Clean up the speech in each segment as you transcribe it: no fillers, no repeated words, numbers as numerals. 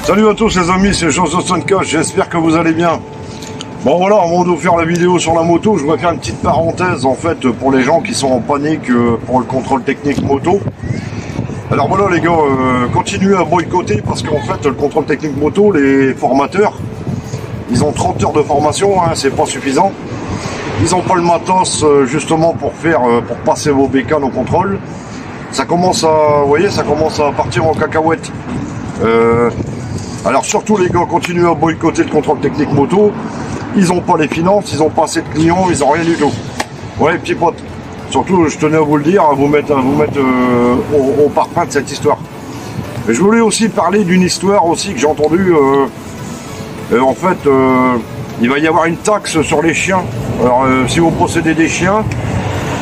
Salut à tous les amis, c'est Joss2Cash, j'espère que vous allez bien. Bon voilà, avant de vous faire la vidéo sur la moto, je voudrais faire une petite parenthèse en fait pour les gens qui sont en panique pour le contrôle technique moto. Alors voilà les gars, continuez à boycotter parce qu'en fait le contrôle technique moto, les formateurs, ils ont 30 heures de formation, hein, c'est pas suffisant. Ils n'ont pas le matos justement pour passer vos bécanes au contrôle. Ça commence à, vous voyez, ça commence à partir en cacahuète. Alors surtout les gars, continuez à boycotter le contrôle technique moto. Ils n'ont pas les finances, ils n'ont pas assez de clients, ils n'ont rien du tout. Ouais petits potes, surtout je tenais à vous le dire, à vous mettre au parfum de cette histoire. Mais je voulais aussi parler d'une histoire aussi que j'ai entendue. En fait, il va y avoir une taxe sur les chiens. Alors si vous possédez des chiens,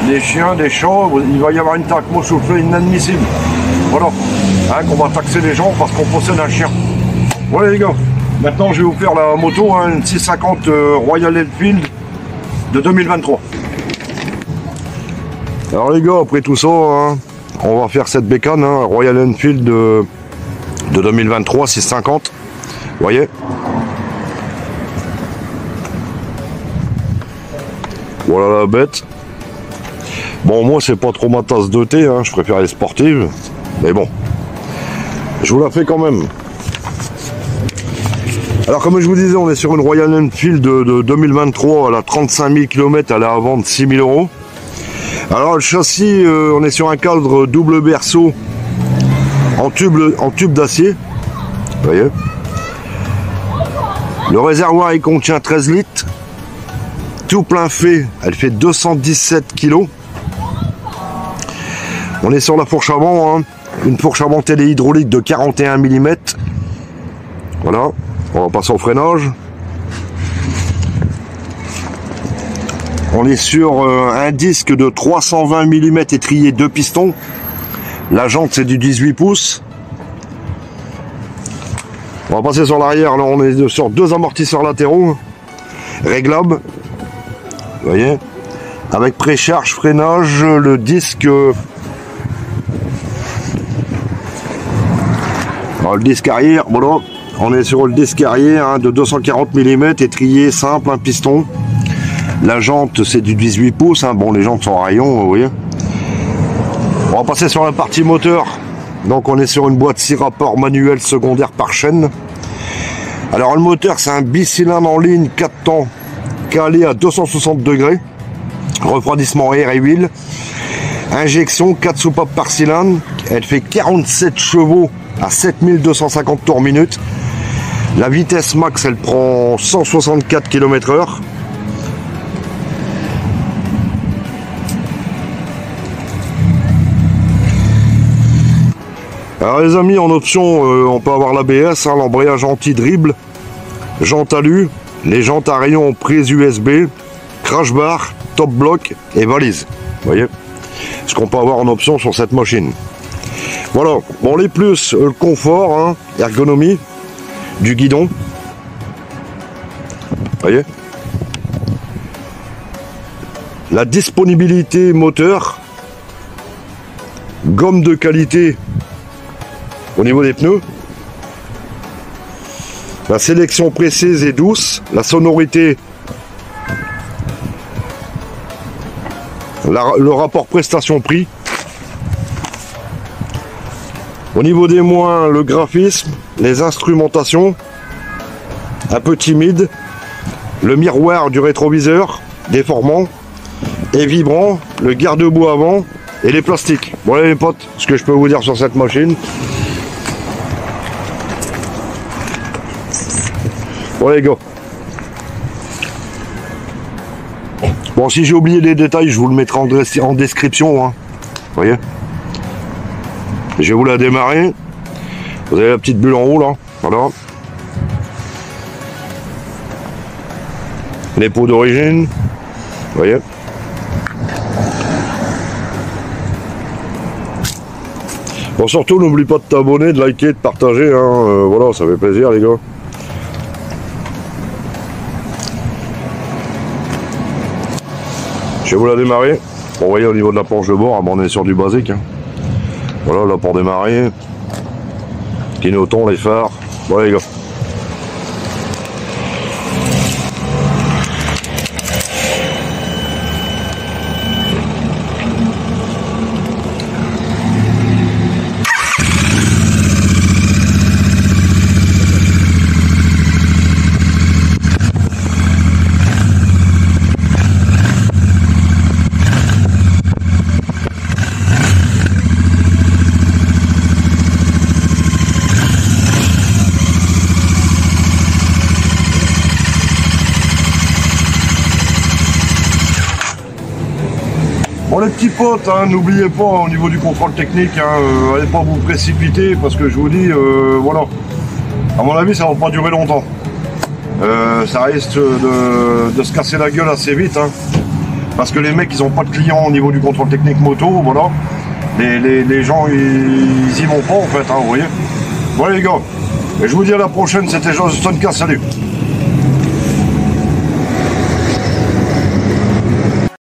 des chats, il va y avoir une taxe. Moi je vous fais inadmissible. Voilà, hein, qu'on va taxer les gens parce qu'on possède un chien. Voilà les gars, maintenant je vais vous faire la moto, hein, une 650 Royal Enfield de 2023. Alors les gars, après tout ça, hein, on va faire cette bécane, hein, Royal Enfield de 2023, 650. Vous voyez? Voilà la bête. Bon, moi c'est pas trop ma tasse de thé, hein, je préfère les sportives. Mais bon, je vous la fais quand même. Alors comme je vous disais, on est sur une Royal Enfield de 2023, elle a 35 000 km, elle est à vendre 6 000 €. Alors le châssis, on est sur un cadre double berceau en tube d'acier. Vous voyez. Le réservoir il contient 13 litres. Tout plein fait, elle fait 217 kg. On est sur la fourche avant, hein. Une fourche avant téléhydraulique de 41 mm. Voilà, on va passer au freinage. On est sur un disque de 320 mm étrié 2 pistons. La jante c'est du 18 pouces. On va passer sur l'arrière, là on est sur 2 amortisseurs latéraux réglables. Vous voyez, avec précharge, freinage, le disque. Alors, le disque arrière, voilà, on est sur le disque arrière, hein, de 240 mm, étrié simple, un piston. La jante c'est du 18 pouces, hein. Bon les jantes sont en rayon, vous voyez. On va passer sur la partie moteur. Donc on est sur une boîte 6 rapports manuel secondaire par chaîne. Alors le moteur c'est un bicylindre en ligne 4 temps calé à 260 degrés. Refroidissement air et huile. Injection 4 soupapes par cylindre. Elle fait 47 chevaux à 7250 tours minute. La vitesse max elle prend 164 km/h. Alors les amis, en option on peut avoir l'ABS, hein, l'embrayage anti-dribble, jante alu, les jantes à rayon prise USB, crash bar, top block et valise. Vous voyez ce qu'on peut avoir en option sur cette machine. Voilà, bon les plus, le confort, hein, ergonomie du guidon. Vous voyez. La disponibilité moteur, gomme de qualité au niveau des pneus, la sélection précise et douce, la sonorité, le rapport prestation-prix. Au niveau des moins, le graphisme, les instrumentations, un peu timide, le miroir du rétroviseur, déformant et vibrant, le garde-boue avant et les plastiques. Voilà les potes, ce que je peux vous dire sur cette machine. Voilà les gars. Bon, si j'ai oublié les détails, je vous le mettrai en description, hein. Vous voyez. Je vais vous la démarrer. Vous avez la petite bulle en haut là. Voilà. Les pots d'origine. Vous voyez. Bon, surtout n'oublie pas de t'abonner, de liker, de partager, hein. Voilà, ça fait plaisir les gars. Je vais vous la démarrer. Bon, vous voyez au niveau de la planche de bord, on est sur du basique, hein. Voilà, là pour démarrer. Clignotant, les phares. Bon les gars. Bon les petits potes, hein, n'oubliez pas au niveau du contrôle technique, hein, allez pas vous précipiter parce que je vous dis, voilà, à mon avis ça va pas durer longtemps. Ça risque de se casser la gueule assez vite, hein, parce que les mecs ils ont pas de clients au niveau du contrôle technique moto, voilà. Les gens ils y vont pas en fait, hein, vous voyez. Bon les gars, et je vous dis à la prochaine, c'était John Stonecast, salut.